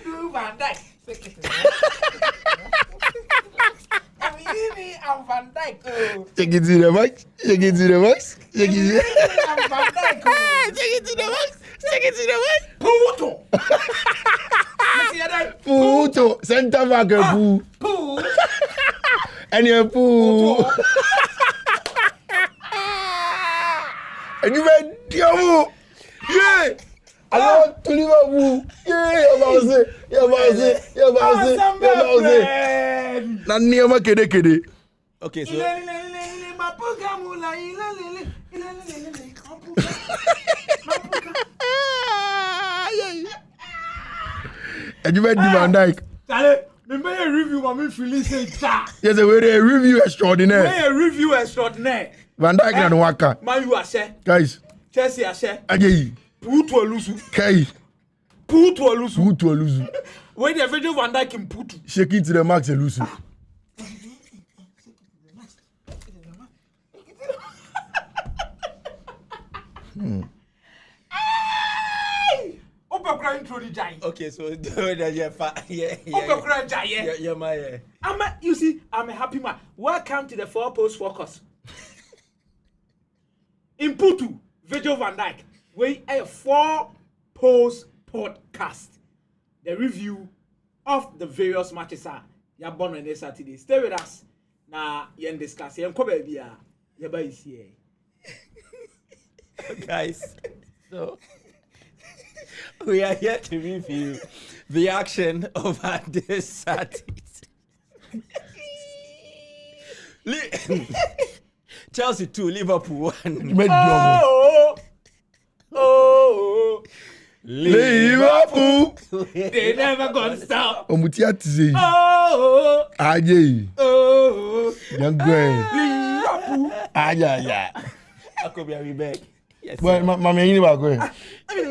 do Van Dijk. I'm Van Dijk. Take it to the max. Take it to the max. Take it to the I'm Van Dijk. Take it to the max. Take it to the max. Puto. Puto. Center back poo. Poo. And your poo. And you went Diamo. Yeah. I want to Liverpool. Yeah, Naniama kede. Okay, so and you went Van Dijk. Me make a review, but me feeling say that. Yes, a review extraordinaire. Make a review extraordinaire. Van Dijk and Waka. Man, you are share. Guys. Chelsea are share. Aye. Puto Lusu. Kai. Puto Lusu. Puto Lusu. When the Virgil Van Dijk in Puto. Shake it to the max, Lusu. okay, so you see, I'm a happy man. Welcome to the 4 Post Focus. In Putu, Virgil Van Dijk, we a 4 Post podcast. The review of the various matches are ya born on this Saturday. Stay with us. Now, you discuss. You come baby. You buy here. Guys, so we are here to review the action over this Saturday. Chelsea 2, Liverpool 1. Oh, Liverpool. they never gonna stop. Omutiati. Oh, Aye. oh, Young boy. Liverpool. Aye. Akomeah, we back. Yes. Well, my man, you are going. He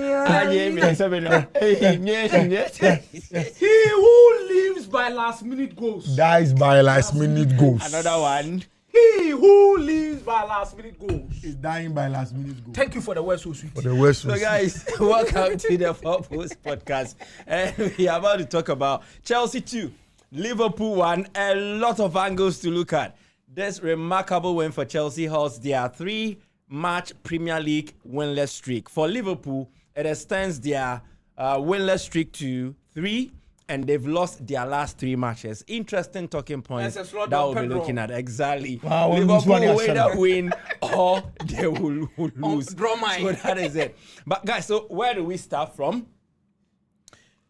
who lives by last minute goals Dies by last minute goals. Another one. He who lives by last minute goals is dying by last minute goals. Thank you for the word so sweet. For the West. So guys, welcome to the 4 Post podcast. And we are about to talk about Chelsea 2, Liverpool 1. A lot of angles to look at. This remarkable win for Chelsea holds their 3-match Premier League winless streak. For Liverpool, it extends their winless streak to 3, and they've lost their last 3 matches. Interesting talking points that we'll be looking at. Exactly. Wow, Liverpool will either win or they will lose. Draw mine. So that is it. But guys, so where do we start from?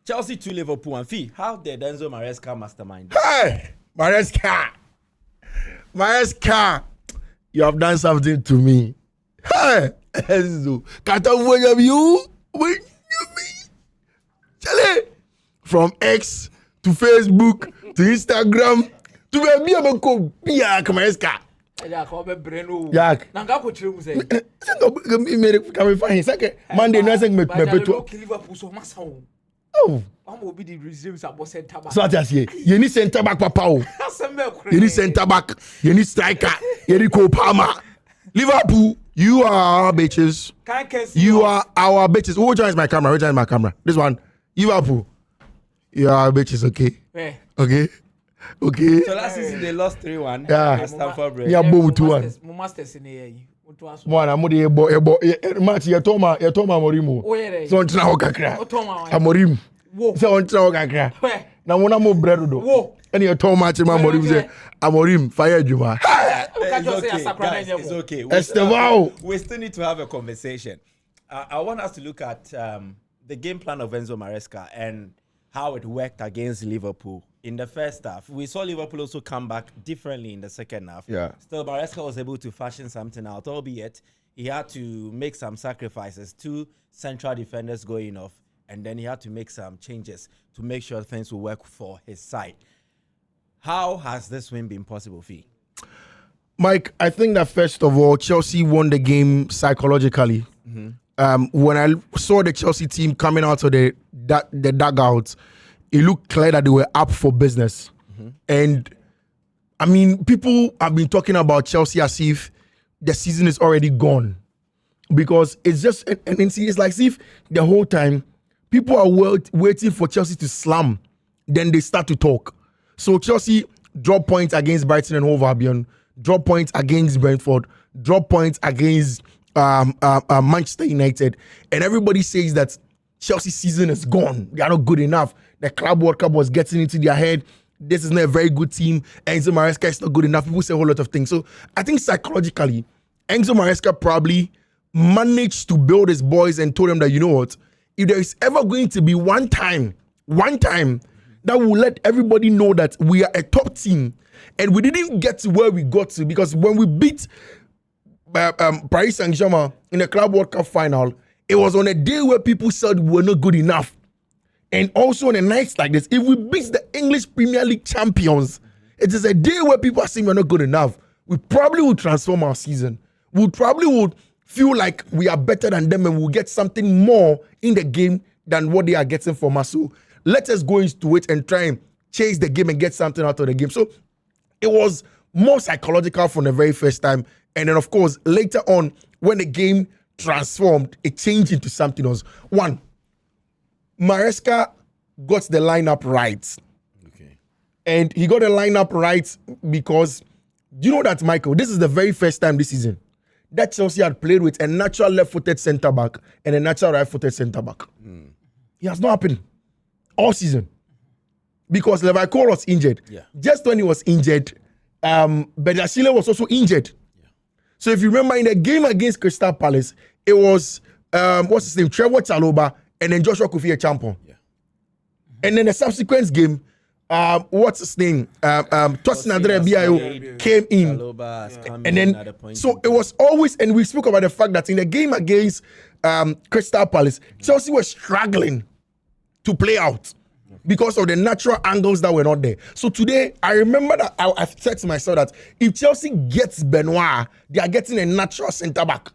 Chelsea 2, Liverpool 1. Fee, how did Enzo Maresca mastermind? Hey, Maresca, you have done something to me. Hey, Enzo, can't avoid you. When you mean, Charlie, from X to Facebook to Instagram to be able to be a Maresca. Yak. Nanga ko chire mu say. Can we find second Monday? No, second me beto. Liverpool so masa o. Oh. I'm will be the resumes about center back. So that's here. You need center back, Papa. You need center back. You need striker. You need Palmer. Liverpool, you are our bitches. You are our bitches. Which one is my camera? Which one is my camera? This one. Liverpool. You are our bitches, okay? Yeah. Okay. So last season they lost 3-1. Yeah. At Stamford Bridge. Yeah, both 2-1. Mo masters in here. One, I'm the match. You told me Morimo. So on try kakra. Amorim. So on try kakra. Na wona mo bread do. And you told match ma Morim say Amorim fire Juma. It's okay. Guys, it's okay. Estevao. We still need to have a conversation. I want us to look at the game plan of Enzo Maresca and how it worked against Liverpool in the first half. We saw Liverpool also come back differently in the second half. Yeah. Still, Maresca was able to fashion something out, albeit he had to make some sacrifices. 2 central defenders going off, and then he had to make some changes to make sure things will work for his side. How has this win been possible, Fee? Mike, I think that first of all, Chelsea won the game psychologically. When I saw the Chelsea team coming out of the dugout, it looked clear that they were up for business. And I mean, people have been talking about Chelsea as if the season is already gone, because it's just, and it's like as if the whole time people are waiting for Chelsea to slam. Then they start to talk. So Chelsea drop points against Brighton and Hove Albion, drop points against Brentford, drop points against Manchester United, and everybody says that Chelsea's season is gone. They are not good enough. The Club World Cup was getting into their head. This is not a very good team. Enzo Maresca is not good enough. People say a whole lot of things. So I think psychologically, Enzo Maresca probably managed to build his boys and told them that, you know what, if there is ever going to be one time that will let everybody know that we are a top team and we didn't get to where we got to, because when we beat Paris Saint-Germain in the Club World Cup final, it was on a day where people said we were not good enough. And also on a night like this, if we beat the English Premier League champions, it is a day where people are saying we're not good enough. We probably will transform our season. We probably would feel like we are better than them and we'll get something more in the game than what they are getting from us. So let us go into it and try and chase the game and get something out of the game. So it was more psychological from the very first time. And then, of course, later on, when the game transformed, it changed into something else. One, Maresca got the lineup right. Okay. And he got the lineup right because, do you know that, Michael, this is the very first time this season that Chelsea had played with a natural left-footed centre-back and a natural right-footed centre-back. It has not happened all season because Levi Cole was injured. Yeah. Just when he was injured, Bedashile was also injured. Yeah. So if you remember in the game against Crystal Palace, it was, what's his name, Trevor Chalobah and then Joshua Kofi Champon. Yeah. And then the subsequent game, what's his name? Tosin Adre came in. And then, so it was always, and we spoke about the fact that in the game against Crystal Palace, Chelsea was struggling to play out because of the natural angles that were not there. So today, I remember that I said to myself that if Chelsea gets Benoit, they are getting a natural centre-back.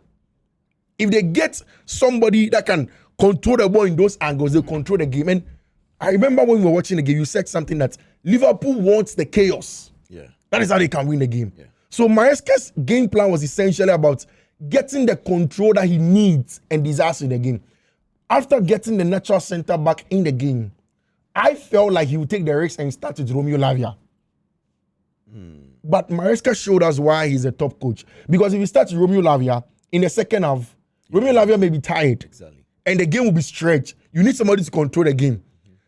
If they get somebody that can control the ball in those angles, they'll control the game. And I remember when we were watching the game, you said something that Liverpool wants the chaos. Yeah. That is how they can win the game. Yeah. So Maresca's game plan was essentially about getting the control that he needs and desires in the game. After getting the natural centre-back in the game, I felt like he would take the risk and start with Romeo Lavia. But Maresca showed us why he's a top coach. Because if you start with Romeo Lavia, in the second half, Romeo Lavia may be tired. Exactly. And the game will be stretched. You need somebody to control the game.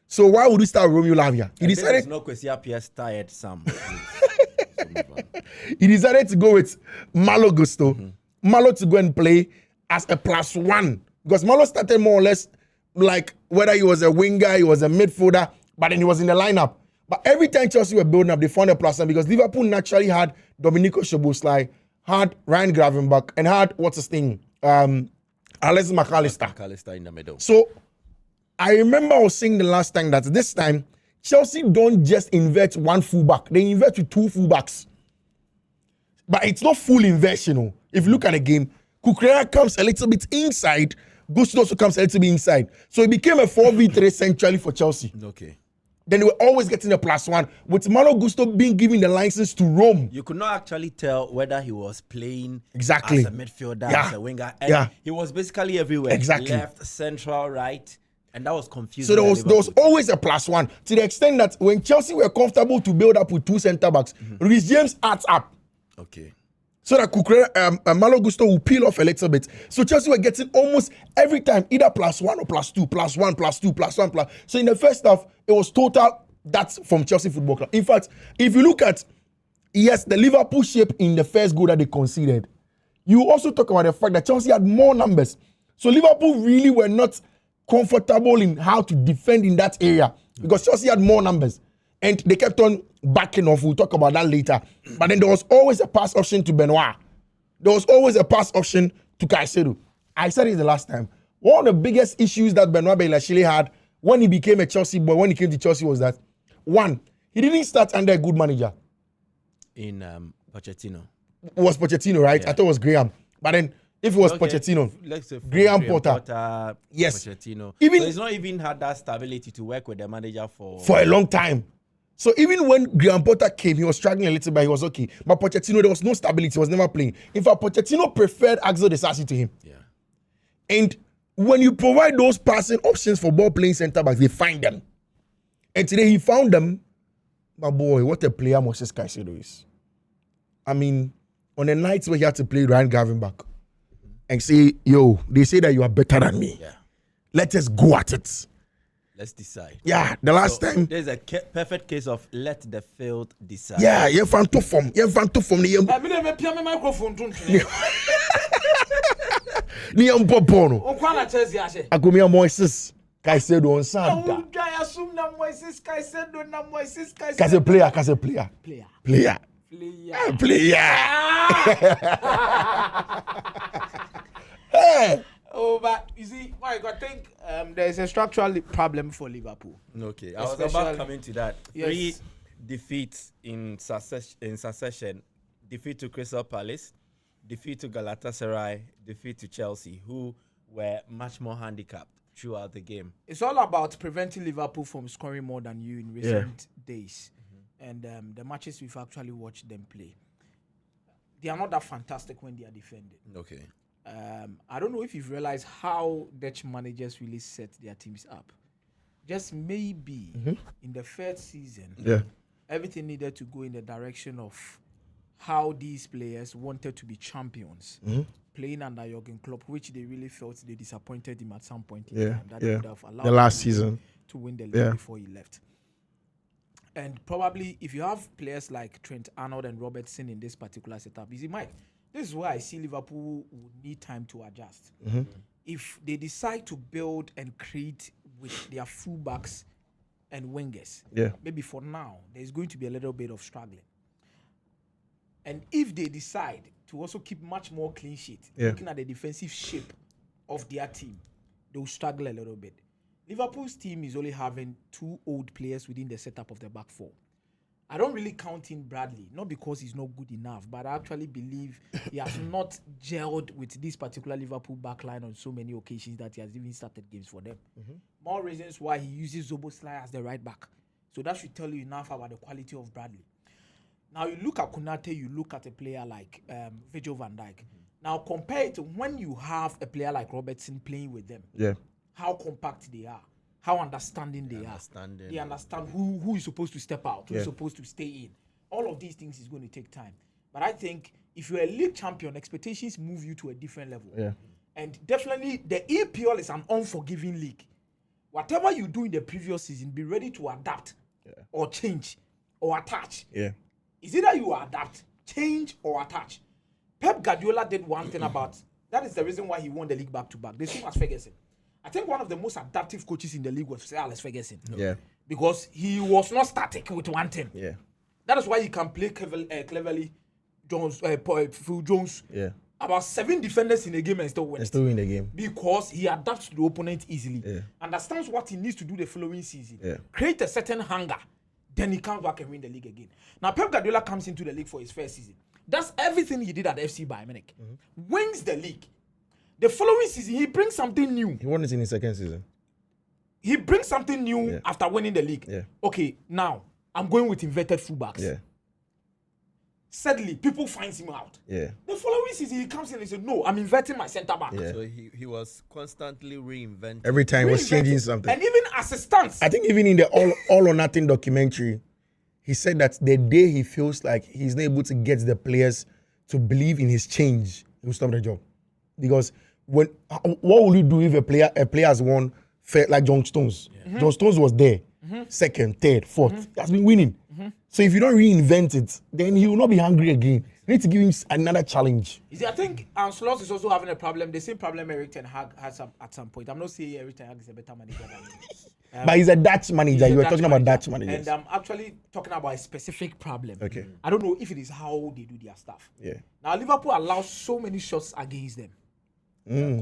So why would you start with Romeo Lavia? He decided no Kwesi Appiah's tired Sam. He decided to go with Malo Gusto. Malo to go and play as a +1. Because Malo started more or less like whether he was a winger, he was a midfielder, but then he was in the lineup. But every time Chelsea were building up, they found a +1 because Liverpool naturally had Domenico Szoboszlai, had Ryan Gravenberch, and had, what's his name? Alexis McAllister in the middle. So I remember I was saying the last time that this time, Chelsea don't just invert one fullback. They invert with two fullbacks. But it's not full inversion. You know. If you look at the game, Kukurea comes a little bit inside. Gusto also comes a little bit inside. So it became a 4v3 centrally for Chelsea. Okay. Then they were always getting a +1. With Malo Gusto being given the license to roam. You could not actually tell whether he was playing exactly as a midfielder, as a winger. And he was basically everywhere. Exactly. Left, central, right. And that was confusing. So there was always a +1. To the extent that when Chelsea were comfortable to build up with two centre-backs, Reece James adds up. Okay. So that Kukurea, Malo Gusto will peel off a little bit. So Chelsea were getting almost every time either +1 or +2, +1, +2, +1, So in the first half, it was total that's from Chelsea Football Club. In fact, if you look at, yes, the Liverpool shape in the first goal that they conceded, you also talk about the fact that Chelsea had more numbers. So Liverpool really were not comfortable in how to defend in that area because Chelsea had more numbers. And they kept on backing off. We'll talk about that later. But then there was always a pass option to Benoit. There was always a pass option to Caicedo. I said it the last time. One of the biggest issues that Benoit Beilasile had when he became a Chelsea boy, when he came to Chelsea, was that, one, he didn't start under a good manager. In Pochettino. It was Pochettino, right? Yeah. I thought it was Graham. But then, if it was Pochettino, let's say Graham Potter. Yes. Pochettino. Even, so he's not even had that stability to work with the manager for a long time. So even when Graham Potter came, he was struggling a little bit, he was okay. But Pochettino, there was no stability, he was never playing. In fact, Pochettino preferred Axel Disasi to him. Yeah. And when you provide those passing options for ball playing centre backs, they find them. And today he found them. My boy, what a player Moses Caicedo is. I mean, on the nights where he had to play Ryan Gavin back and say, yo, they say that you are better than me. Yeah. Let us go at it. Let's decide. Yeah, the last time. There's a perfect case of let the field decide. Yeah, you fan to form. You fan to form. I mean, I pay my microphone. Ni ampopono. Okwana Chelsea ashe. Akomeah Moises Caicedo on Santa. I assume na Moises Caicedo na Moises Caicedo. Case player. Hey. Oh, but you see, Mike, I think there's a structural problem for Liverpool. Okay, I was about coming to that. Yes. 3 defeats in succession. Defeat to Crystal Palace, defeat to Galatasaray, defeat to Chelsea, who were much more handicapped throughout the game. It's all about preventing Liverpool from scoring more than you in recent days. And the matches we've actually watched them play, they are not that fantastic when they are defending. Okay. I don't know if you've realized how Dutch managers really set their teams up. Just maybe in the first season, everything needed to go in the direction of how these players wanted to be champions, playing under Jurgen Klopp, which they really felt they disappointed him at some point in time. That would have allowed the last season to win the league before he left. And probably if you have players like Trent Arnold and Robertson in this particular setup, you see, Mike, this is why I see Liverpool would need time to adjust. If they decide to build and create with their fullbacks and wingers, maybe for now, there's going to be a little bit of struggling. And if they decide to also keep much more clean sheet, looking at the defensive shape of their team, they'll struggle a little bit. Liverpool's team is only having 2 old players within the setup of the back four. I don't really count in Bradley, not because he's not good enough, but I actually believe he has not gelled with this particular Liverpool backline on so many occasions that he has even started games for them. More reasons why he uses Szoboszlai as the right back. So that should tell you enough about the quality of Bradley. Now you look at Konate, you look at a player like Virgil van Dijk. Now compare it to when you have a player like Robertson playing with them. How compact they are, how understanding they are. They understand who is supposed to step out, who is supposed to stay in. All of these things is going to take time. But I think if you're a league champion, expectations move you to a different level. And definitely the EPL is an unforgiving league. Whatever you do in the previous season, be ready to adapt or change or attach. Is either you adapt, change, or attach. Pep Guardiola did one thing about that is the reason why he won the league back to back. The same as Ferguson. I think one of the most adaptive coaches in the league was Sir Alex Ferguson. Because he was not static with one thing. That is why he can play cleverly. Phil Jones. About 7 defenders in a game and still win. Still win the game. Because he adapts to the opponent easily. Understands what he needs to do the following season. Create a certain hunger. Then he comes back and win the league again. Now Pep Guardiola comes into the league for his first season. That's everything he did at FC Bayern Munich. Wins the league. The following season, he brings something new. He won it in his second season. He brings something new after winning the league. Okay, now I'm going with inverted fullbacks. Sadly, people find him out. The following season, he comes in and says, "No, I'm inverting my centre back." So he was constantly reinventing. Every time he was changing something. And even as a stance. I think even in the All or Nothing documentary, he said that the day he feels like he's not able to get the players to believe in his change, he will stop the job. Because what will you do if a player has won like John Stones? John Stones was there, second, third, fourth. He has been winning. So if you don't reinvent it, then he will not be hungry again. You need to give him another challenge. You see, I think Sloss is also having a problem. The same problem Erik ten Hag has at some point. I'm not saying Erik ten Hag is a better manager than me. But he's a Dutch manager. You were talking about Dutch managers. And I'm actually talking about a specific problem. Okay. I don't know if it is how they do their stuff. Now Liverpool allows so many shots against them.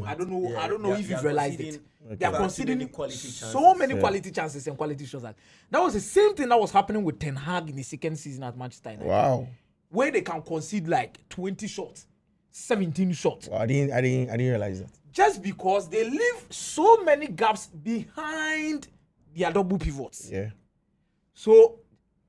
I don't know if you've realized it. They are conceding so many quality chances and quality shots. That was the same thing that was happening with Ten Hag in his second season at Manchester United. Wow. Where they can concede like 20 shots, 17 shots. Wow, I didn't realize that. Just because they leave so many gaps behind their double pivots. So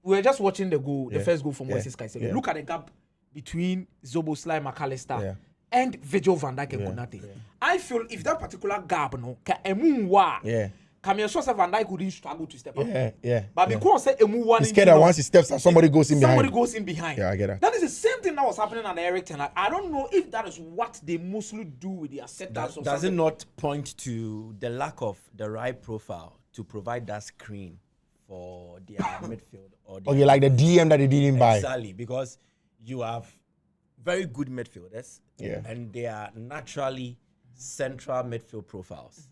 we were just watching the first goal from Moises Caicedo. Look at the gap between Szoboszlai, McAllister, and Virgil van Dijk and Konate. I feel if that particular gap no ka emu wa. Yeah. Come here, so Van Dijk wouldn't struggle to step up. Yeah. But because say emu one, he's scared that once he steps out, somebody goes in behind. Somebody goes in behind. Yeah, I get that. That is the same thing that was happening at Eric Ten Hag. I don't know if that is what they mostly do with their setups. Does it not point to the lack of the right profile to provide that screen for their midfield? Or Okay, like the DM that they didn't buy. Exactly, because you have very good midfielders. Yeah. And they are naturally central midfield profiles.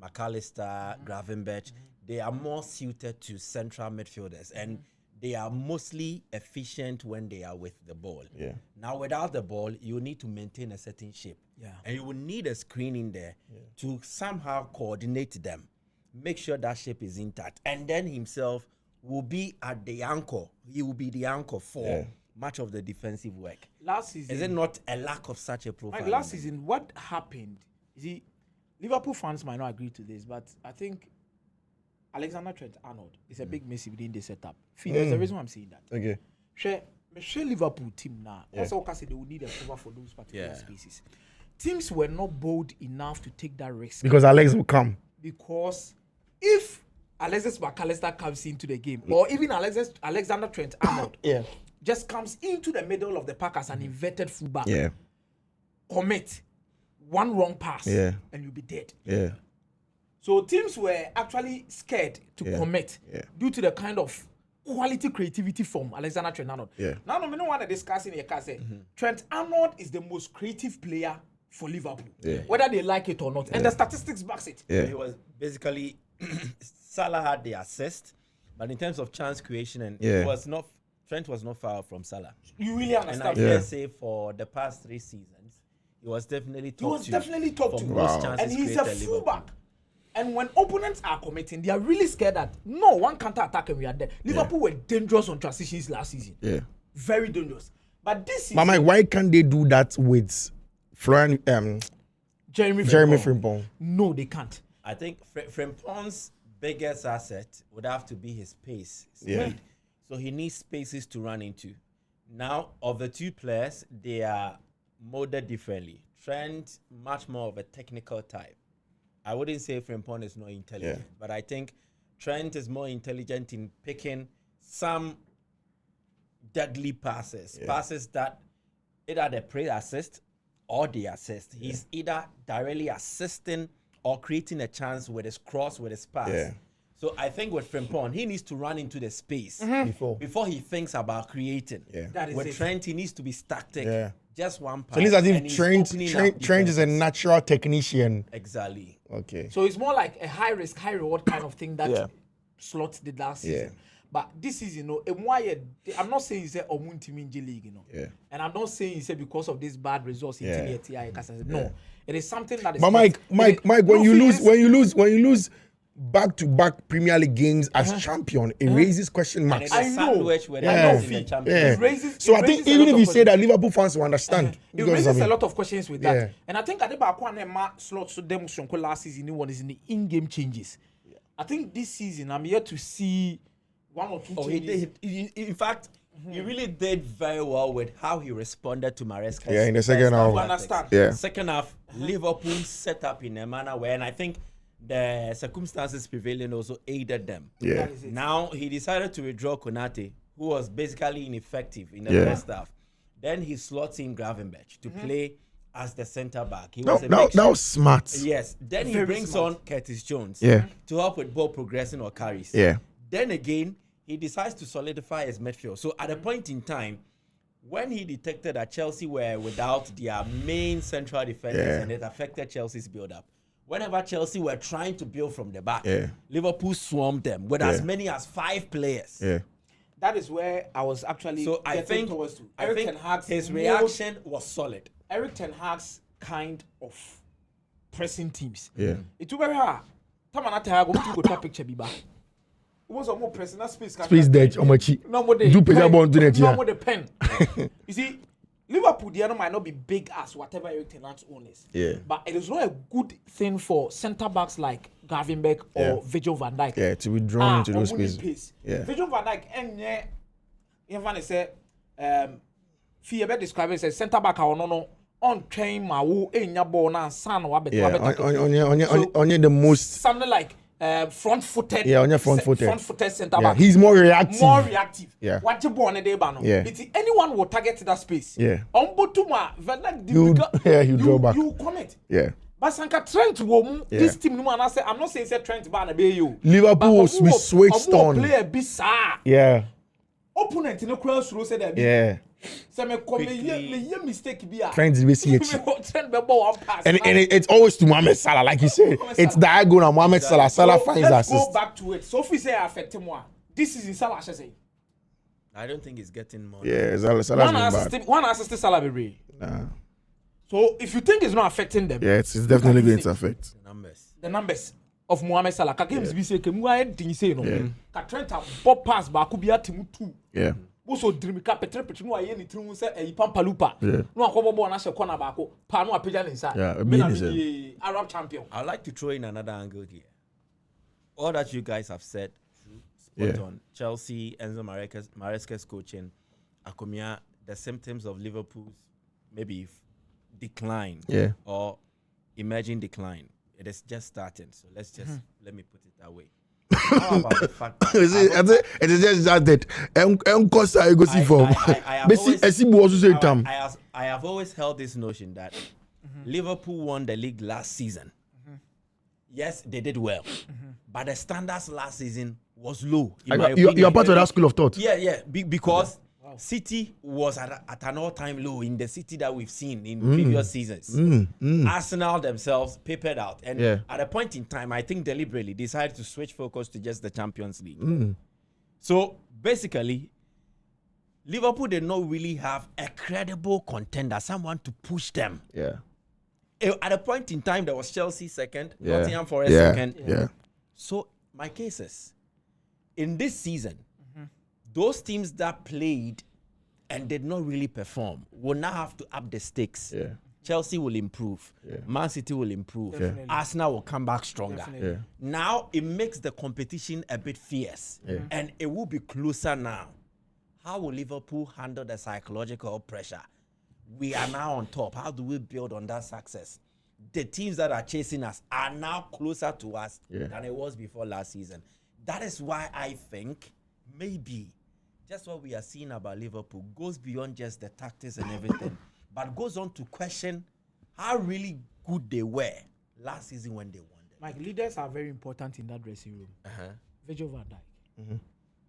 McAllister, Gravenberch, they are more suited to central midfielders, and they are mostly efficient when they are with the ball. Yeah. Now, without the ball, you need to maintain a certain shape. Yeah. And you will need a screen in there to somehow coordinate them, make sure that shape is intact. And then himself will be at the anchor. He will be the anchor for much of the defensive work. Last season, Is it not a lack of such a profile? like last season, what happened? You see, Liverpool fans might not agree to this, but I think Alexander Trent-Arnold is a big miss within the setup. There's a reason why I'm saying that. Okay. Share Liverpool team now. That's all they will need a cover for those particular Yeah. spaces. Teams were not bold enough to take that risk Because Alex will come. because if Alexis McAllister comes into the game, or even Alexander Trent-Arnold just comes into the middle of the pack as an inverted fullback, commit one wrong pass, and you'll be dead. Yeah. So teams were actually scared to commit due to the kind of quality creativity from Alexander Trent-Arnold. Now, we don't want to discuss in here because Trent-Arnold is the most creative player for Liverpool, whether they like it or not. And the statistics backs it. It was basically Salah had the assist, but in terms of chance creation, and it was not Trent was not far from Salah. You really And I understand? dare say for the past 3 seasons, he was definitely top two. Most chances And he's a created fullback. And when opponents are committing, they are really scared that no one counter attack and we are there. Liverpool were dangerous on transitions last season. Yeah. Very dangerous. But this season, But Mike, why can't they do that with Florian Jeremy Frimpong? No, they can't. I think Frimpong's biggest asset would have to be his pace, speed. Yeah. So he needs spaces to run into. Now, of the two players, they are molded differently. Trent, much more of a technical type. I wouldn't say Frimpong is not intelligent, but I think Trent is more intelligent in picking some deadly passes, passes that either they pre-assist or they assist. He's either directly assisting or creating a chance with his cross, with his pass. Yeah. So I think with Frimpong, he needs to run into the space before he thinks about creating. Yeah. That is With it. Trent, he needs to be static. Yeah. Just one pass. So it's as and if he's Trent opening up is a defenses. natural technician. Exactly. Okay. So it's more like a high risk, high reward kind of thing that Slot did last season. But this season, I'm not saying it's a Omuntiminji League, and I'm not saying it's because of this bad results in TI. No, it is something that is. But Mike, when you lose back-to-back Premier League games as champion, it raises question And marks. it's a sandwich with Yeah. us in the Champions Yeah. League. So I think even if you say that Liverpool fans will understand, It because raises I mean, a lot of questions with that. Yeah. And I think Adeba Slot so demonstration last season one is in the in-game changes. I think this season I'm here to see one or two changes. In fact, he really did very well with how he responded to Maresca. Yeah, in the second half. You understand? Yeah. Second half, Liverpool set up in a manner where, and I think the circumstances prevailing also aided them. Yeah. That is it. Now he decided to withdraw Konate, who was basically ineffective in the first half. Then he slots in Gravenberch to play as the centre back. He was a That was smart. Yes. Then he Very brings smart. on Curtis Jones Yeah. to help with ball progression or carries. Yeah. Then again, he decides to solidify his midfield. So at a point in time, when he detected that Chelsea were without their main central defenders and it affected Chelsea's build-up, whenever Chelsea were trying to build from the back, Liverpool swarmed them with as many as 5 players. Yeah. That is where I was actually So I getting think, towards to. I Eric think Ten Hag's his most- reaction was solid. Eric Ten Hag's kind of pressing teams. Yeah. It was very hard. Tamana Ten Hag, we go to picture biba. It was a more pressing that space. Space dead, Omachi. No more the Do picture ball to net, No yeah. more the pen. You see, Liverpool, the other might not be big as whatever Eric Ten Hag's own is. Yeah. But it is not a good thing for centre backs like Gravenberch or Virgil van Dijk. Yeah, to be drawn into those spaces. spaces. Yeah. Virgil van Dijk, and Van say, Fiebe describes as centre back, or no, on train ma wo enya ball na san wa bet Yeah, on the most. something like front-footed. Yeah, on your front-footed. Front-footed centre Yeah, back. he's more reactive. Yeah. What you born a day bano. Yeah. It's anyone will target that space. Yeah. Ombotuma, you draw back. You commit. Yeah. But Sanka Trent will this team no man I say I'm not saying say Trent ban be you. Liverpool was we switched on. Play a bizarre. Yeah. Opponent in the cross row said that. Yeah. So me come me mistake be a. Trent is basically Trent be ball one pass. and it's always to Mohamed Salah, like you said. It's diagonal. Mohamed Salah. Salah finds assist. Let's go back to it. So if we say affect him one, this is in Salah, I should say. I don't think it's getting more. Yeah, Salah's been bad. One assist Salah be. Nah. So if you think it's not affecting them, Yeah, it's definitely going to affect. the numbers of Mohamed Salah. Ka games be say ke mu aye din say no. Ka Trent a ball pass ba ko bi atimu 2. Yeah. Also dream ka petre no aye ni trimu say e pampalupa. Yeah. No akobo ball na she corner ba ko. Pa no apija ni inside. Yeah, Me na amazing. be Arab champion. I'd like to throw in another angle here. All that you guys have said, spot on. Chelsea, Enzo Maresca's coaching, Akomeah, the symptoms of Liverpool's maybe decline or emerging decline. It is just starting. So let's just let me put it that way. How about the fact that it is just that Costa go see for. I have always held this notion that Liverpool won the league last season. Yes, they did well, but the standards last season was low. You're part of that school of thought. Yeah, because City was at an all-time low in the City that we've seen in previous seasons. Arsenal themselves papered out, and at a point in time, I think deliberately decided to switch focus to just the Champions League. So basically, Liverpool did not really have a credible contender, someone to push them. Yeah. At a point in time, there was Chelsea second, Nottingham Forest second. Yeah. So my case is, in this season, those teams that played and did not really perform will now have to up the stakes. Yeah. Chelsea will improve. Man City will improve. Arsenal will come back stronger. Now it makes the competition a bit fierce. And it will be closer now. How will Liverpool handle the psychological pressure? We are now on top. How do we build on that success? The teams that are chasing us are now closer to us than it was before last season. That is why I think maybe just what we are seeing about Liverpool goes beyond just the tactics and everything, but goes on to question how really good they were last season when they won them. Mike, leaders are very important in that dressing room. Virgil van Dijk,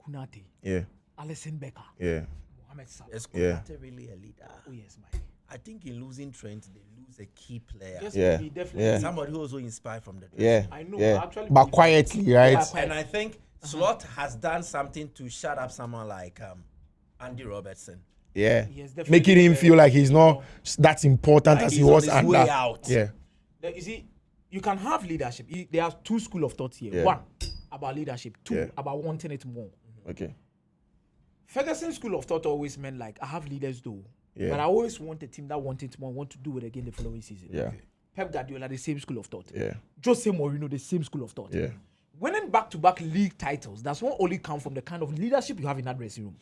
Konate, Alisson Becker, Mohamed Salah. Is Konate really a leader? Oh yes, Mike. I think in losing Trent, they lose a key player. Yes, definitely. Somebody who also inspired from the dressing room. I know. Yeah. Actually, but quietly, right? And I think Slot has done something to shut up someone like Andy Robertson. Yeah, making him feel like he's not that important as he was. On his way out. Yeah. You see, you can have leadership. There are two schools of thought here. One, about leadership. Two, about wanting it more. Okay. Ferguson's school of thought always meant like, I have leaders though. But I always want a team that wanted more, want to do it again the following season. Yeah. Pep Guardiola, the same school of thought. Yeah. Jose Mourinho, the same school of thought. Yeah. Winning back-to-back league titles, that's not only come from the kind of leadership you have in that dressing room,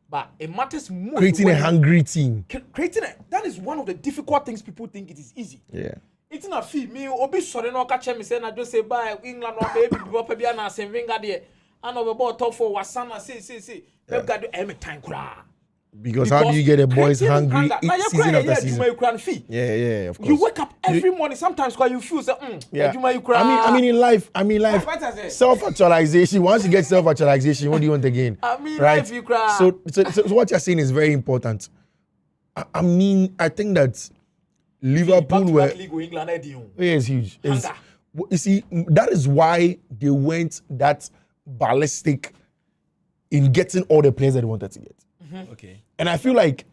but it matters more. Creating a hungry team. That is one of the difficult things people think it is easy. Yeah. It's not a fee. Me, obi sorry no catch me say na just say bye England or baby people be na say Wenger there. And over ball top for Wasana say. Pep Guardiola every time kura. Because how do you get the boys hungry season after season? Yeah, of course. You wake up every morning. Sometimes when you feel say, I mean in life, self-actualization. Once you get self-actualization, what do you want again? Life you cry. So what you're saying is very important. I mean, I think that Liverpool were it's huge. You see, that is why they went that ballistic in getting all the players that they wanted to get. Okay. And I feel like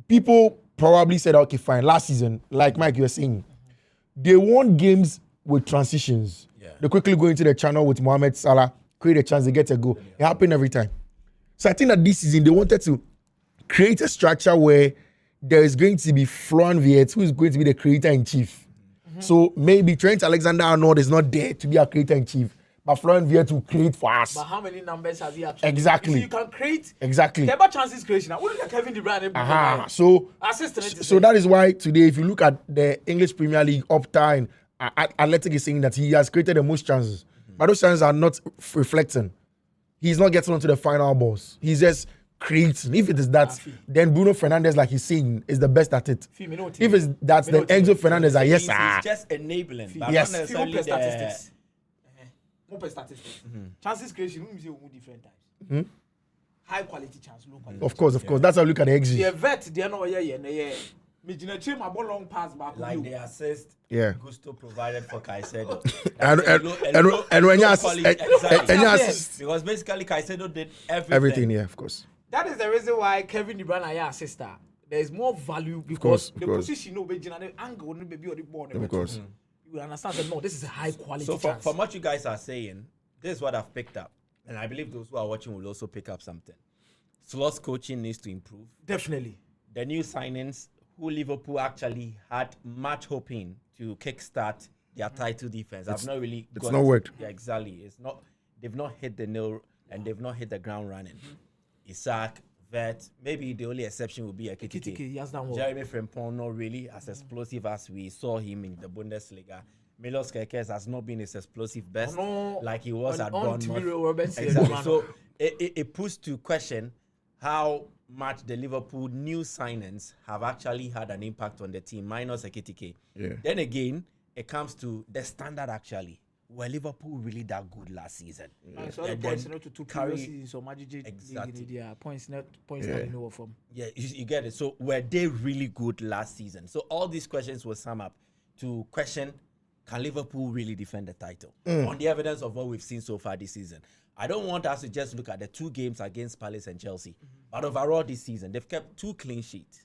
people probably said, okay, fine, last season, like Mike, you were saying, they won games with transitions. Yeah. They quickly go into the channel with Mohamed Salah, create a chance, they get a goal. It happened every time. So I think that this season, they wanted to create a structure where there is going to be Florian Wirtz, who is going to be the creator-in-chief. So maybe Trent Alexander-Arnold is not there to be a creator-in-chief, but Florian Wirtz will create for us. But how many numbers has he actually? Exactly. You, see, you can create. Exactly. About chances creation. I wouldn't Kevin De Bruyne. So Assistant. So that is why today, if you look at the English Premier League Opta, Athletic is saying that he has created the most chances. But those chances are not reflecting. He's not getting onto the final balls. He's just creating. If it is that, then Bruno Fernandes, like he's saying, is the best at it. If it's that, then Enzo Fernandes are yes, He's just enabling. But yes. not necessarily statistics. More statistics. Chances creation, we say different types. High quality chance, low quality. Of course. That's how I look at the XG. The vet, they're not yeah. My ball long pass back. like the assist Gusto provided for Caicedo. and when you assist, because basically Caicedo did everything, yeah, of course. That is the reason why Kevin De Bruyne are assister. There is more value because the position the angle no be the ball. Of course. You understand that no, this is a high quality So chance. from what you guys are saying, this is what I've picked up. And I believe those who are watching will also pick up something. Slots coaching needs to improve. Definitely. The new signings who Liverpool actually had much hoping to kickstart their title defense. It's not worked. Yeah, exactly. It's not. They've not hit the nail and they've not hit the ground running. Isaac, Vet, maybe the only exception would be Ekitike. He has done well. Jeremy Frimpong, not really as explosive as we saw him in the Bundesliga. Milos Kerkez has not been his explosive best like he was at Bournemouth. Exactly. So it puts to question how much the Liverpool new signings have actually had an impact on the team, minus Ekitike. Yeah. Then again, it comes to the standard actually. Were Liverpool really that good last season? So the points not to two previous seasons, so exactly. Points not know from. Yeah, you get it. So were they really good last season? So all these questions will sum up to question: can Liverpool really defend the title on the evidence of what we've seen so far this season? I don't want us to just look at the 2 games against Palace and Chelsea, but overall this season they've kept 2 clean sheets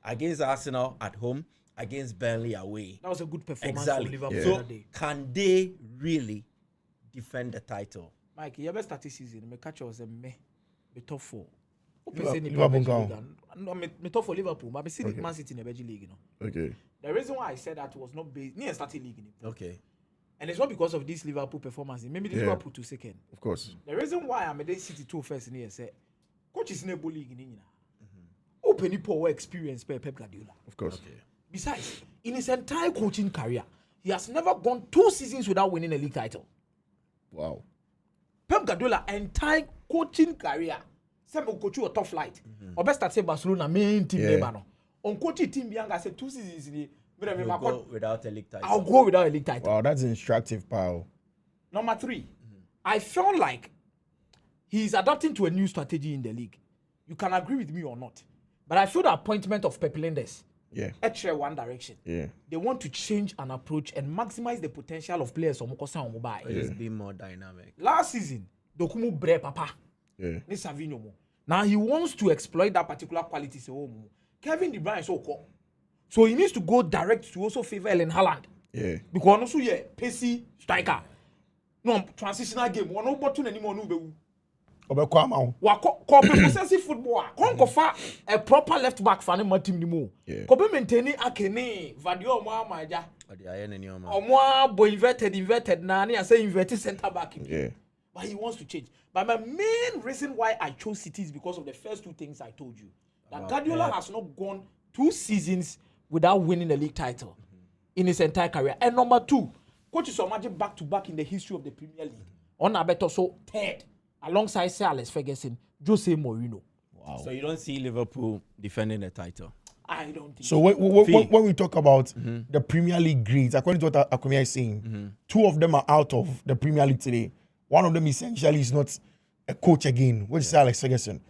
against Arsenal at home, against Burnley away. That was a good performance from Liverpool that day. Can they really defend the title? Mike, your best season, me catch was a me top 4. Liverpool no, me top 4 Liverpool, but I see Man City in the Belgian league, you know. Okay. The reason why I said that was not based near starting league. Okay. And it's not because of this Liverpool performance. Maybe the Liverpool to second. Of course. The reason why I'm a City 2 first in here say coach is in a league in open poor experience by Pep Guardiola. Of course. Okay. Besides, in his entire coaching career, he has never gone 2 seasons without winning a league title. Wow. Pep Guardiola entire coaching career, some coach you a top flight. Or best at say Barcelona main team no. On coaching team Bianca said 2 seasons You'll go without a league title. I'll go without a league title. Wow, that's instructive, pal. Number 3, I feel like he's adapting to a new strategy in the league. You can agree with me or not, but I feel the appointment of Pep Lenders actually one direction. Yeah. They want to change an approach and maximize the potential of players on Mokosa on mobile. Just be more dynamic. Last season, Dokumu Bre Papa. Yeah. Ni Savino mo. Now he wants to exploit that particular quality. So Kevin De Bruyne is so cool. So he needs to go direct to also favor Erling Haaland. Yeah. Because also pacey striker. No transitional game. One no button anymore no be. Obekwama. Wa possessive football. Konkofa a proper left back for any team ni mo. Ko be maintain Akene, Vadio mo amaja. Omo boy inverted na na say inverted center back. Yeah. But he wants to change. But my main reason why I chose City is because of the first 2 things I told you. That Guardiola has not gone 2 seasons without winning a league title in his entire career. And number 2, coach is imagine back-to-back in the history of the Premier League. On Abeto, so 3rd, alongside Sir Alex Ferguson, Jose Mourinho. Wow. So you don't see Liverpool defending the title? I don't think so. When we talk about the Premier League grades, according to what Akomeah is saying, 2 of them are out of the Premier League today. One of them essentially is not a coach again, which is Sir Alex Ferguson.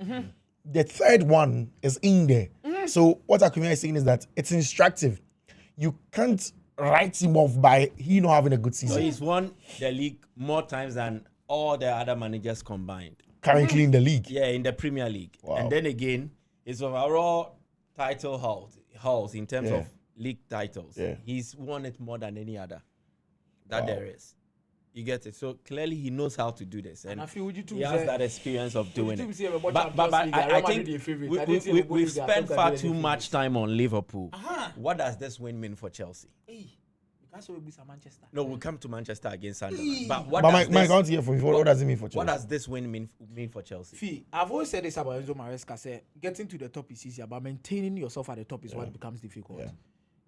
The 3rd one is in there. So what Akomeah is saying is that it's instructive. You can't write him off by he not having a good season. So he's won the league more times than all the other managers combined. Currently in the league. Yeah, in the Premier League. Wow. And then again, his overall title hauls in terms of league titles. Yeah. He's won it more than any other that there is. You get it? So clearly he knows how to do this. And I feel he has that experience of doing it. But I think we've spent far too much time on Liverpool. What does this win mean for Chelsea? You That's why we beat Manchester. No, we'll come to Manchester against Sunderland. But Mike, I want to hear from you. What does it mean for Chelsea? What does this win mean for Chelsea? Fee, I've always said this about Enzo Maresca. Say getting to the top is easier, but maintaining yourself at the top is what becomes difficult. Yeah.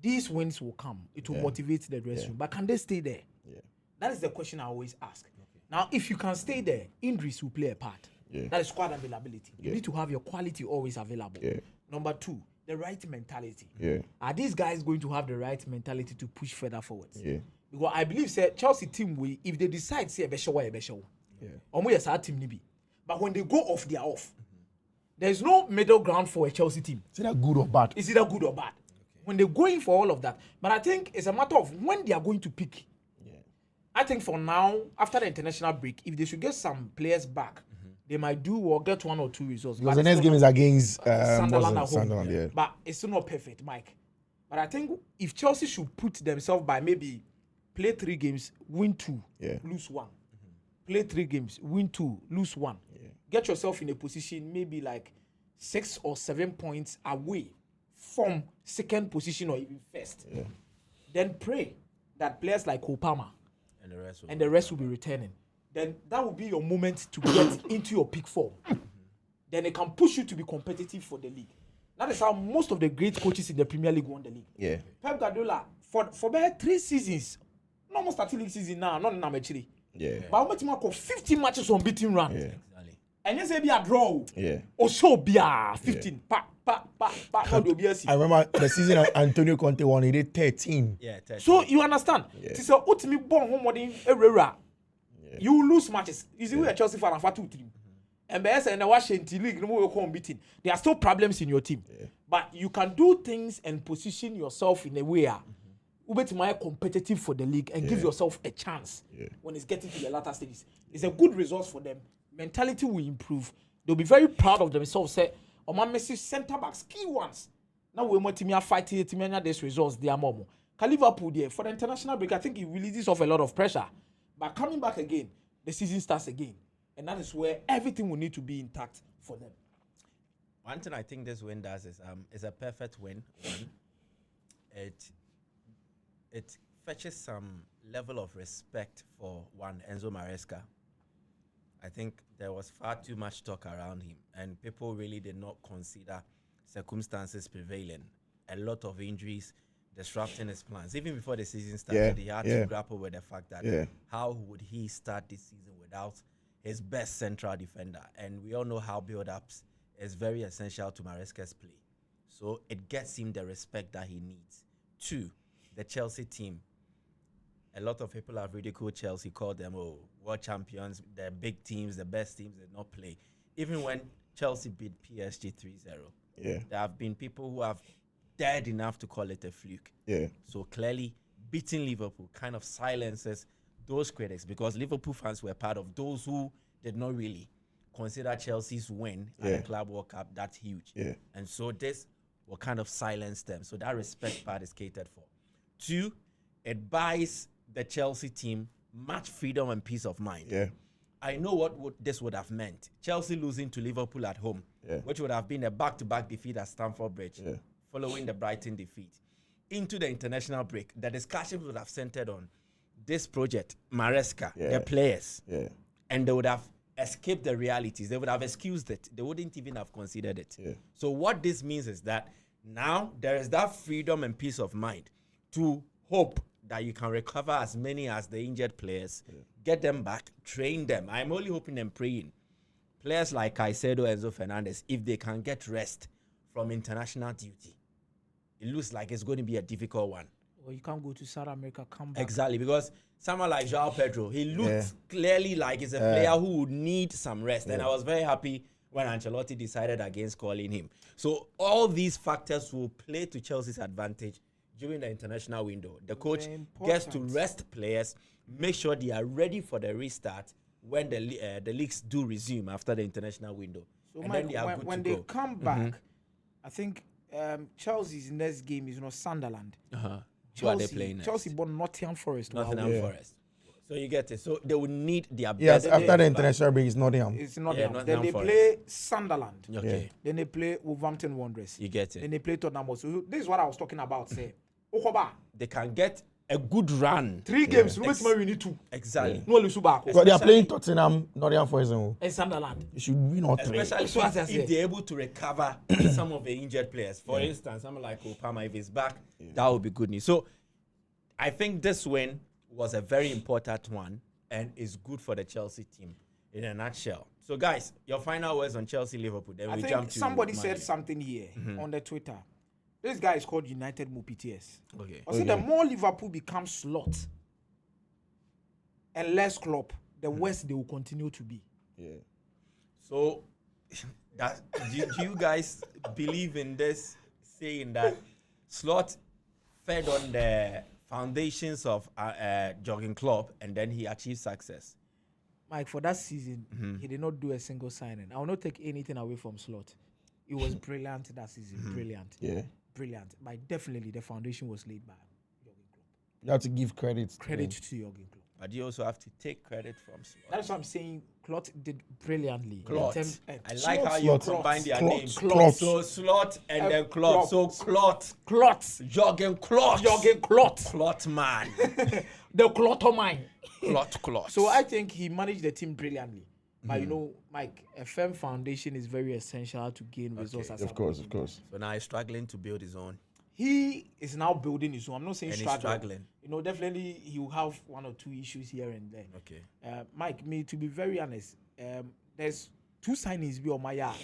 These wins will come. It will motivate the dressing room. But can they stay there? Yeah. That is the question I always ask. Okay. Now, if you can stay there, injuries will play a part. Yeah. That is squad availability. You need to have your quality always available. Yeah. Number 2, the right mentality. Yeah. Are these guys going to have the right mentality to push further forwards? Yeah. Because I believe, say, Chelsea team will, if they decide, say, a team nibi. But when they go off, they are off. There's no middle ground for a Chelsea team. Is that good or bad? Is either good or bad? When they go in for all of that. But I think it's a matter of when they are going to pick. Yeah. I think for now, after the international break, if they should get some players back, they might do or get 1 or 2 results. Because the next game is against Sunderland at home. Sunderland, yeah. But it's still not perfect, Mike. But I think if Chelsea should put themselves by maybe play 3 games, win 2, lose 1. Play 3 games, win 2, lose 1. Yeah. Get yourself in a position maybe like 6 or 7 points away from second position or even first. Yeah. Then pray that players like Opama and the rest will be returning. Then that will be your moment to get into your peak form. Then it can push you to be competitive for the league. That is how most of the great coaches in the Premier League won the league. Yeah. Pep Guardiola, for about 3 seasons, not almost 30 league season now, not in Managerial. Yeah. But how much more 15 matches unbeaten run. Yeah. Exactly. And you say be a draw. Yeah. Or so be a 15. Pa. I remember the season Antonio Conte won, he did 13. Yeah, 13. So you understand? It's a ultimate born home modern era. You lose matches. You see, we are Chelsea fan for 2-3. And the Washington League, no more beating. There are still problems in your team. Yeah. But you can do things and position yourself in a way competitive for the league and give yourself a chance when it's getting to the latter stages. It's a good resource for them. Mentality will improve. They'll be very proud of themselves. Say, oh my message centre backs, key ones. Now we want to fight to this results. They are more. Liverpool there for the international break. I think it releases off a lot of pressure. But coming back again, the season starts again. And that is where everything will need to be intact for them. One thing I think this win does is a perfect win. It fetches some level of respect for Enzo Maresca. I think there was far too much talk around him, and people really did not consider circumstances prevailing. A lot of injuries disrupting his plans. Even before the season started, he had to grapple with the fact that how would he start this season without his best central defender? And we all know how build-ups is very essential to Maresca's play. So it gets him the respect that he needs. 2, the Chelsea team. A lot of people have ridiculed Chelsea, called them world champions, the big teams, the best teams did not play. Even when Chelsea beat PSG 3-0, there have been people who have dared enough to call it a fluke. Yeah. So clearly, beating Liverpool kind of silences those critics, because Liverpool fans were part of those who did not really consider Chelsea's win at the Club World Cup that huge. Yeah. And so this will kind of silence them. So that respect part is catered for. 2, it buys the Chelsea team much freedom and peace of mind. Yeah. I know what this would have meant. Chelsea losing to Liverpool at home, which would have been a back-to-back defeat at Stamford Bridge, following the Brighton defeat. Into the international break, the discussion would have centered on this project, Maresca, the players, and they would have escaped the realities. They would have excused it. They wouldn't even have considered it. Yeah. So what this means is that now there is that freedom and peace of mind to hope that you can recover as many as the injured players, get them back, train them. I'm only hoping and praying players like Caicedo, Enzo Fernandez, if they can get rest from international duty, it looks like it's going to be a difficult one. Well, you can't go to South America, come back. Exactly, because someone like João Pedro, he looked clearly like he's a player who would need some rest. And I was very happy when Ancelotti decided against calling him. So all these factors will play to Chelsea's advantage during the international window. The coach gets to rest players, make sure they are ready for the restart when the leagues do resume after the international window. So and Mike, then they are when they come back, I think Chelsea's next game is Sunderland. Who are they playing next? Chelsea bought Nottingham Forest. Nottingham Forest. So you get it. So they will need their best. Yes, after the international break, it's Nottingham. It's Nottingham. Then they play Sunderland. Okay. Yeah. Then they play Wolverhampton Wanderers. You get it. Then they play Tottenham. So this is what I was talking about. Say, they can get a good run. 3 games, we need 2. Exactly. No lose back. Because they are playing Tottenham, Nottingham Forest. And Sunderland. You should win all 3. Especially if they're able to recover some of the injured players. For instance, someone like Akomeah, if he's back, that would be good news. So I think this win was a very important one and is good for the Chelsea team in a nutshell. So guys, your final words on Chelsea Liverpool. Then we jump to somebody said something here on the Twitter. This guy is called United Mupts. Okay. I said the more Liverpool becomes slot and less Klopp, the worse they will continue to be. Yeah. So do you guys believe in this saying that Slot fed on the foundations of Jurgen Klopp and then he achieved success? Mike, for that season, he did not do a single signing. I will not take anything away from Slot. It was brilliant that season. Brilliant. Yeah. Brilliant. But definitely the foundation was laid by Jurgen Klopp. You have to give credit to Jurgen Klopp. But you also have to take credit from Slot. That's what I'm saying. Klopp did brilliantly. Klot. I like how you combine their names. Klot. So Slot and then Klot. So Klot. Jurgen Klot. Jurgen Klot. Klot man. The Klotomine. Klot. So I think he managed the team brilliantly. But you know, Mike, a firm foundation is very essential to gain results. Of course. So now he's struggling to build his own. He is now building his own. I'm not saying and he's struggling. You know, definitely he will have 1 or 2 issues here and there. Okay. Mike, me to be very honest, there's 2 signings be on my yard.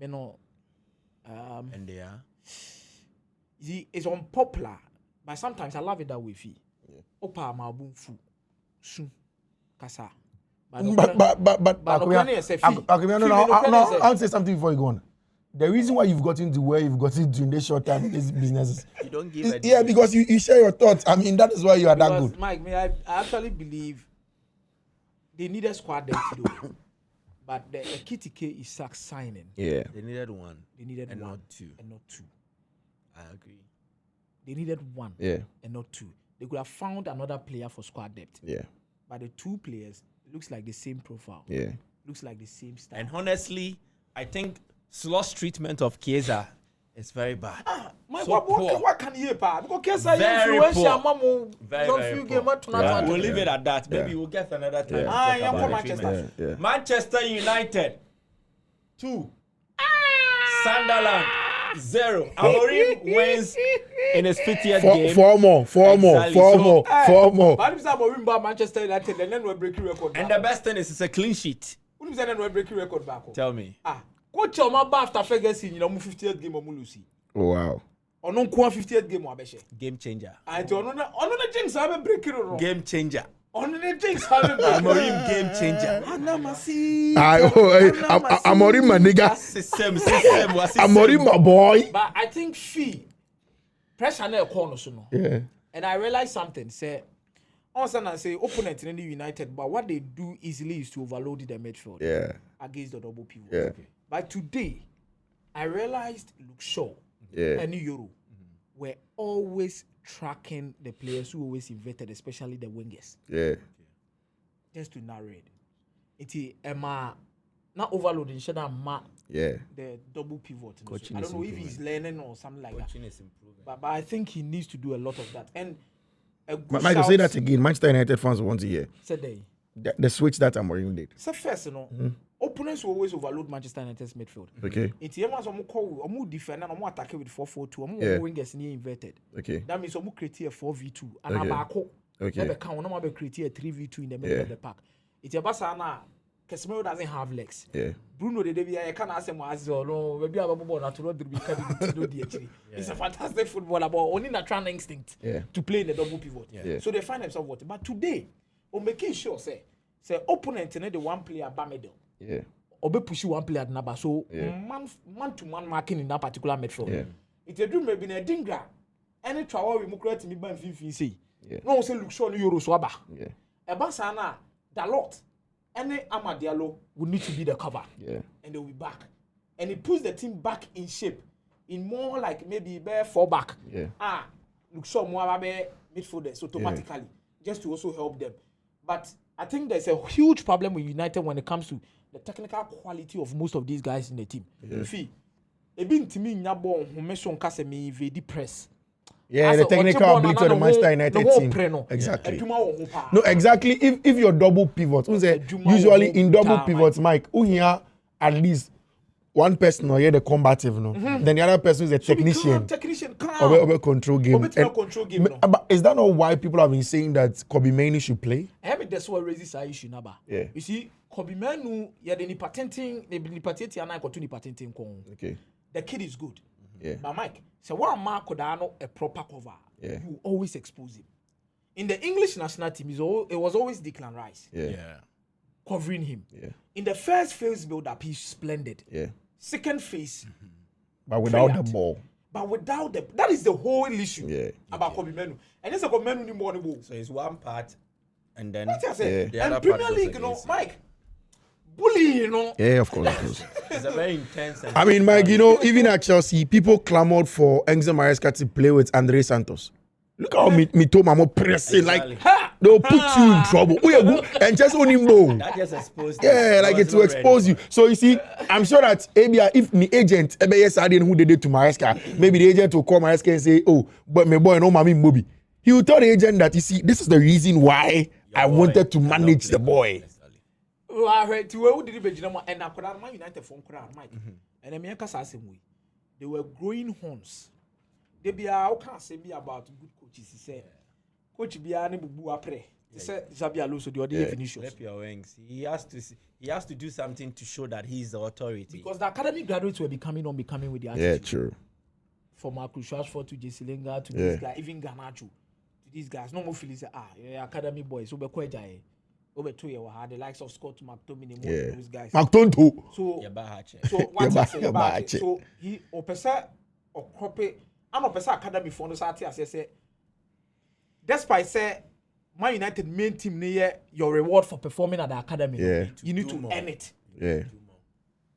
And they are? It's unpopular, but sometimes I love it that way. Opa ma boom fu soon kasa. But I'll say something before you go on. The reason why you've gotten to where you've gotten to in this short time is businesses. You don't give a yeah, because you share your thoughts. I mean, that is why you are that good. Mike, I actually believe they need a squad depth to do it. But the KTK is signing. Yeah. They needed 1. They needed and 1. Not 2. And not 2. I agree. They needed 1. Yeah. And not 2. They could have found another player for squad depth. Yeah. But the 2 players, it looks like the same profile. Yeah. Looks like the same style. And honestly, I think Slot's treatment of Chiesa is very bad. What can you pay? Because very poor. Very poor. We'll leave it at that. Maybe we'll get another time. Manchester. Manchester United 2. Sunderland 0. Amorim wins in his 50th game. 4 more. But if Amorim Manchester United, then we're breaking record. And the best thing is it's a clean sheet. Who is we're breaking record back? Tell me. Coach Omaba after Ferguson, you know, 50th game of Mulusi. Oh wow. Or no 50th game of Abeshe. Game changer. I don't know. On the jinx, I have breaking it. Game changer. On the jinx, I have Amorim game changer. Amorim my nigga. Amorim my boy. But I think pressure na corner so. Yeah. And I realized something. Say, also I say opponent in the United, but what they do easily is to overload the midfield. Yeah. Against the double pivot. Yeah. But today, I realized Luke Shaw and Euro were always tracking the players who always inverted, especially the wingers. Yeah. Just to narrate. It's not overloading, the double pivot. So I don't know if he's learning or something like that. Is improving. But I think he needs to do a lot of that. And Michael, say that again. Manchester United fans want to hear. Today. The switch that Amorim did. So first, opponents will always overload Manchester United's midfield. Okay. It's defend and attack with 4-4-2. Wingers near inverted. Okay. That means create a 4v2 and Abako. Okay. Create a 3v2 in the middle of the park. It's a Basana. Casemiro doesn't have legs. Yeah. Bruno de Devia, I can't ask him as no, maybe I'm not to do It's a fantastic footballer, but only natural instinct to play in the double pivot. Yeah. So they find themselves what. But today, on making sure say opponent in the one player middle. Yeah. Or be push one player at number. So man to man marking in that particular midfield. Yeah. It's a dream maybe a dingra. Any trouble we move to me by 50 say. Yeah. No say look sure Euro swaba. Yeah. A Basana Dalot. Any Amadialo will need to be the cover. Yeah. And they'll be back. And it puts the team back in shape. In more like maybe 4 back. Yeah. Look so more midfielders automatically. Just to also help them. But I think there's a huge problem with United when it comes to the technical quality of most of these guys in the team. Yeah. Fee. Ebin timi nyabo humeso nkase me vedi press. Yeah, the technical ability of the Manchester United team. Exactly. No, exactly. If you're double pivot, usually in double pivots, Mike, here at least one person or the combative, no. Then the other person is a technician. Or control game. But is that not why people have been saying that Kobe Mainoo should play? I mean, that's what raises our issue, Naba. Yeah. You see, Kobe Mainoo, the patenting, and I got to the patenting. Okay. The kid is good. Yeah. But Mike, so what Mark Kodano a proper cover? Yeah. You always expose him. In the English national team, it was always Declan Rice. Yeah. Covering him. Yeah. In the first phase build-up, he's splendid. Yeah. Second phase, but without the ball. But without that is the whole issue about Kobe Mainoo. And it's a Kobe Mainoo more than ball. So it's one part, and then That's what I said. the other And part Premier goes League, you know, against Mike, bully, you know. Yeah, of course. It's a very intense. I mean, Mike, you know, even at Chelsea, people clamored for Enzo Maresca to play with Andre Santos. Look how me told Mama pressing Exactly. like they'll put you in trouble. And just on him ball. That just exposed. Yeah, like it to expose you. So you see, I'm sure that ABI, if the agent who did it to Maresca, maybe the agent will call Maresca and say, "Oh, but my boy, no, mommy, Moby." He will tell the agent that you see, this is the reason why I wanted to manage the boy. I heard to where did it and I could have my United phone crowd, Mike. And America says same way. They were growing horns. They be how can't say me about good coaches. He said, Coach Biani Bubu Apre. He said Xabi Alonso the other definition. Flip your wings. He has to do something to show that he's the authority. Because the academy graduates were becoming with the attitude. Yeah, true. From Marcus Rashford to Jesse Lingard to this guy, even Garnacho, to these guys. No more feelings. Academy boys. So be quite jai. Over 2 years, the likes of Scott McTominay, those guys. McTonto. So what I say about it? So he opesa or copy. I'm a person academy for no sati as I say. Despite say my United main team near your reward for performing at the academy. Yeah. You need to earn it. Yeah.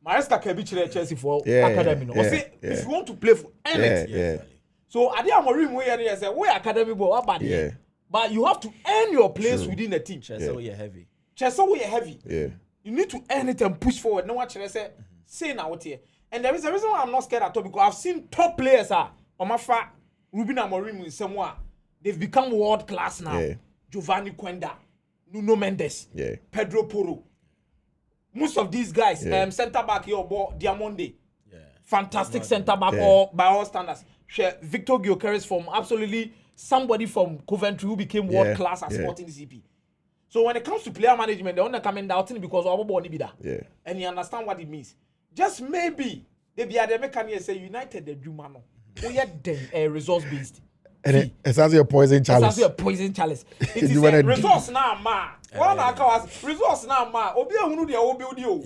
Maresca can be Chelsea for academy. No. If you want to play for earn it. Yeah. So I didn't want to say we academy boy what bad. Yeah. But you have to earn your place within the team. Chelsea you're heavy. Chelsea we are heavy. Yeah. You need to earn it and push forward. No one say now what here. And there is a reason why I'm not scared at all because I've seen top players Omafa, Ruben Amorim in Samoa. They've become world class now. Yeah. Giovanni Quenda, Nuno Mendes, Pedro Porro. Most of these guys, centre back here, Diamonde. Yeah. Fantastic centre back by all standards. Victor Gyökeres from absolutely somebody from Coventry who became world class at Sporting CP. So when it comes to player management, they want to come in doubting because of Obo Nibida. Yeah. And you understand what it means. Just maybe they be at the mechanic say United the Jumano. We are then resource based. And it's actually a poison chalice. It's actually a poison chalice. It is a resource now, ma. One was resource now, ma. Obi ehunu de obi odi o.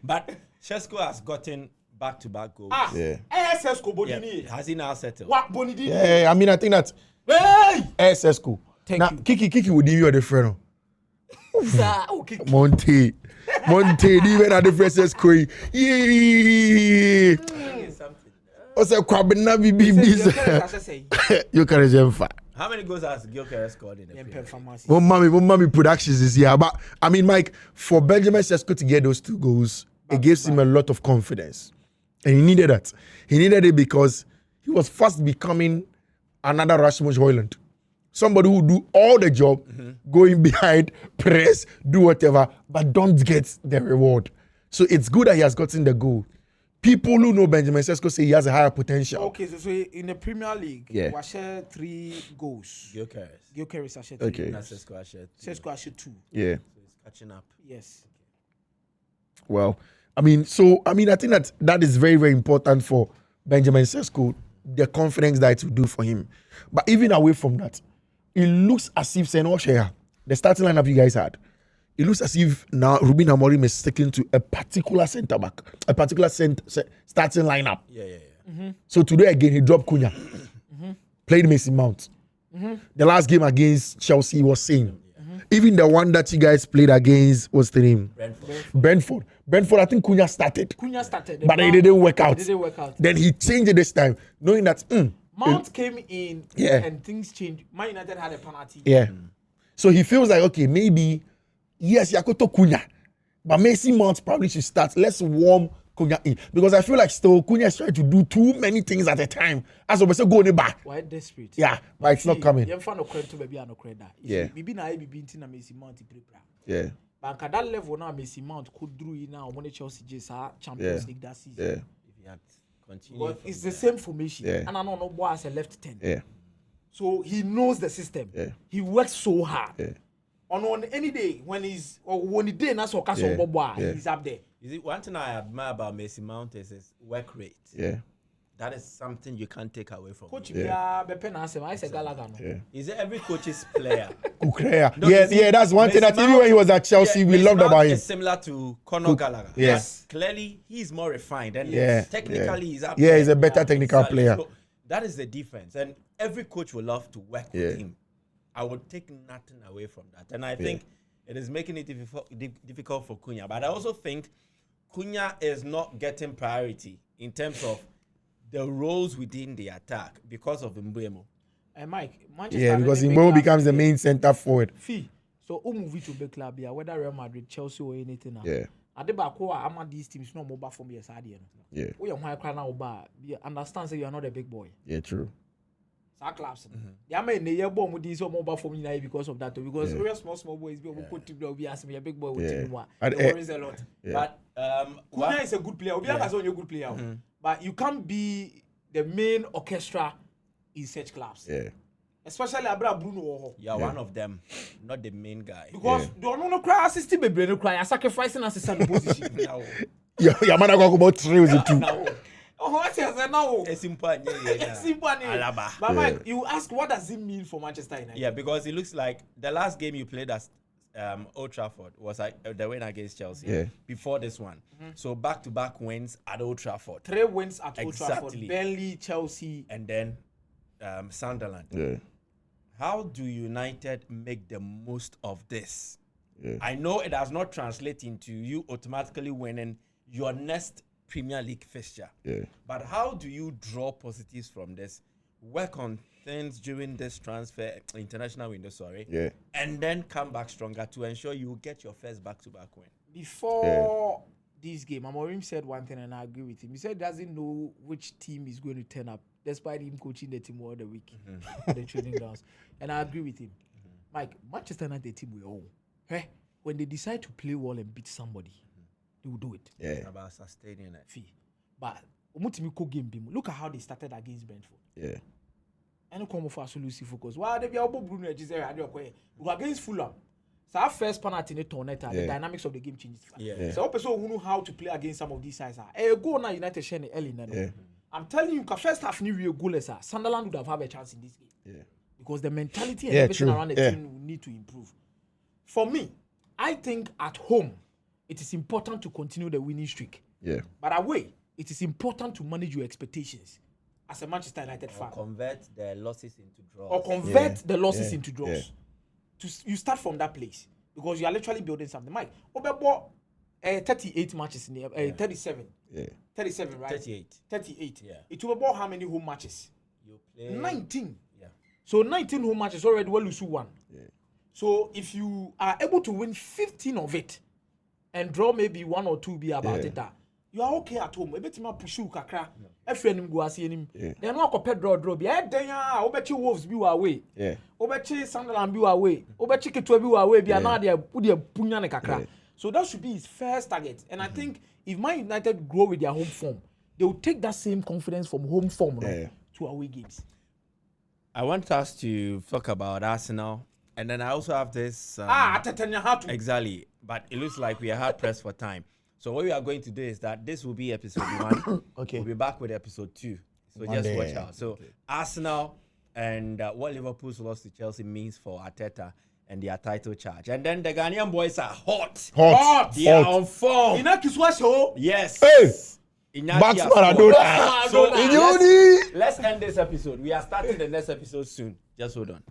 But Sesco has gotten back-to-back goals. Sesco Bonini. Has he now settled? What Bonini? Yeah, I mean, I think that. Hey! Sesco. Thank now, you. Kiki would give you a different. Okay. Monte, even at the first Sesco. Yeah. What's a crabina BB? You can remember. How many goals has Gyökeres scored in the Premier? Mommy Productions is here. But I mean, Mike, for Benjamin Sesco to get those 2 goals, it gives him a lot of confidence. And he needed that. He needed it because he was fast becoming another Rasmus Højlund. Somebody who do all the job, going behind, press, do whatever, but don't get the reward. So it's good that he has gotten the goal. People who know Benjamin Sesco say he has a higher potential. Okay, so in the Premier League, we share 3 goals. Gyökeres has shared 3. Okay. Sesco has shared 2. Sesco has shared 2. Yeah. So it's catching up. Yes. Well, I think that is very, very important for Benjamin Sesco, the confidence that it will do for him. But even away from that, it looks as if the starting lineup you guys had, it looks as if now Ruben Amorim is sticking to a particular centre back, a particular starting lineup. Yeah. Mm-hmm. So today again, he dropped Cunha, played Mason Mount. The last game against Chelsea was same. Even the one that you guys played against, what's the name? Brentford, I think Cunha started. But it didn't work out. Then he changed it this time, knowing that Mount came in and things changed. Man United had a penalty. Yeah. So he feels like, okay, maybe, yes, Yakoto Cunha, but Mason Mount probably should start. Let's warm Cunha in because I feel like still Cunha is trying to do too many things at a time. As we say, go in the back. Why desperate? Yeah, but it's not coming. You find a credit to baby and a credit. Yeah. Maybe now be binting a Messi Mount prepare. Yeah. But at that level now, Messi Mount could do it now when Chelsea just Champions League that season. Yeah. If you had continued, But it's the same formation. Yeah. And I don't know why as a left 10. Yeah. So he knows the system. Yeah. He works so hard. Yeah. On any day when he's or when the day that's what he's up there. You see, one thing I admire about Messi Mount is his work rate. Yeah. That is something you can't take away from Coach him. I say Gallagher. Yeah. Is it every coach's player? Ukrea. No, Yeah, you see, yeah, that's one thing that Messi even when he was at Chelsea, we Messi loved Mount about him. is similar to Conor Gallagher. Yes. But clearly, he's more refined. And Yeah, technically, he's up Yeah, there. he's a better technical Exactly. player. So that is the difference. And every coach will love to work with him. I would take nothing away from that. And I think it is making it difficult for Cunha. But I also think Cunha is not getting priority in terms of the roles within the attack because of Mbeumo. And Mike, Manchester Yeah, because United Mbeumo big becomes the club, main center forward. fee. So move it to big club here, whether Real Madrid, Chelsea or anything. Now. Yeah. Adebako ama these teams no mobile for me as idea. Yeah. We are why cry now understand say you are not a big boy. Yeah, true. Sa clubs. They may ne year bomb with this mobile for me now because of that too. Because real small boys be put to be as me a big boy with team one. It worries a lot. But Cunha is a good player. Obiang is only a good player. But you can't be the main orchestra in such clubs. Yeah. Especially Abra Bruno. you are one of them, not the main guy. Because don't no cry assist be brain cry sacrificing assistant position. Now, Yeah, man, I got about 3 with 2. now, Oh, what is that now? it's important. Simple. Alaba. But Mike, you ask what does it mean for Manchester United? Yeah, because it looks like the last game you played at Old Trafford was like the win against Chelsea. Yeah. Before this one, so back-to-back wins at Old Trafford, 3 wins at Old Trafford, Exactly. Burnley, Chelsea. and then Sunderland. Yeah. How do United make the most of this? Yeah. I know it does not translate into you automatically winning your next Premier League fixture. Yeah. But how do you draw positives from this? Work on things during this international window, Yeah. and then come back stronger to ensure you get your first back-to-back win. Before this game, Amorim said one thing and I agree with him. He said he doesn't know which team is going to turn up, despite him coaching the team all the week, the training grounds. And I agree with him. Mike, Manchester United team we own. Hey, when they decide to play well and beat somebody, they will do it. Yeah. It's about sustaining it. Fee. But look at how they started against Brentford. Yeah. And come for Lucy focus. Why they be able Bruno against Fulham. So our first penalty in the tornado, the dynamics of the game changes. Yeah. So person who know how to play against some of these sides go now United share early now. Yeah. I'm telling you, first half new real goalless. Sunderland would have a chance in this game. Yeah. Because the mentality and Yeah, everything true. around the Yeah. team will need to improve. For me, I think at home it is important to continue the winning streak. Yeah. But away, it is important to manage your expectations as a Manchester United Or fan. convert the losses into draws. Or convert Yeah. the losses Yeah. into draws. Yeah. You start from that place because you are literally building something. Mike, Obebo, 38 matches in the 37. Yeah. 37, right? 38. 38. Yeah. It will about how many home matches? You play 19. Yeah. So 19 home matches already well lose 1. Yeah. So if you are able to win 15 of it and draw maybe 1 or 2 be about it, you are okay at home. Ebe tima push you kakra. Efrenim go asienim. Then no akopɛ draw be. Den ya obechi Wolves bi wa away. Yeah. Obechi Sunderland bi wa away. Obechi Ketua bi wa away bi na de punya ne kakra. So that should be his first target. And I think if Man United grow with their home form, they will take that same confidence from home form to away games. I want us to talk about Arsenal, and then I also have this. Exactly, but it looks like we are hard pressed for time. So what we are going to do is that this will be episode 1. Okay. We'll be back with episode 2. So One just day. watch out. So Arsenal and what Liverpool's loss to Chelsea means for Arteta and their title charge. And then the Ghanaian boys are hot. Hot. They are on form. Show. Yes. Hey! Inaki Back has to Maradona. scored. So Inyoni. let's end this episode. We are starting the next episode soon. Just hold on.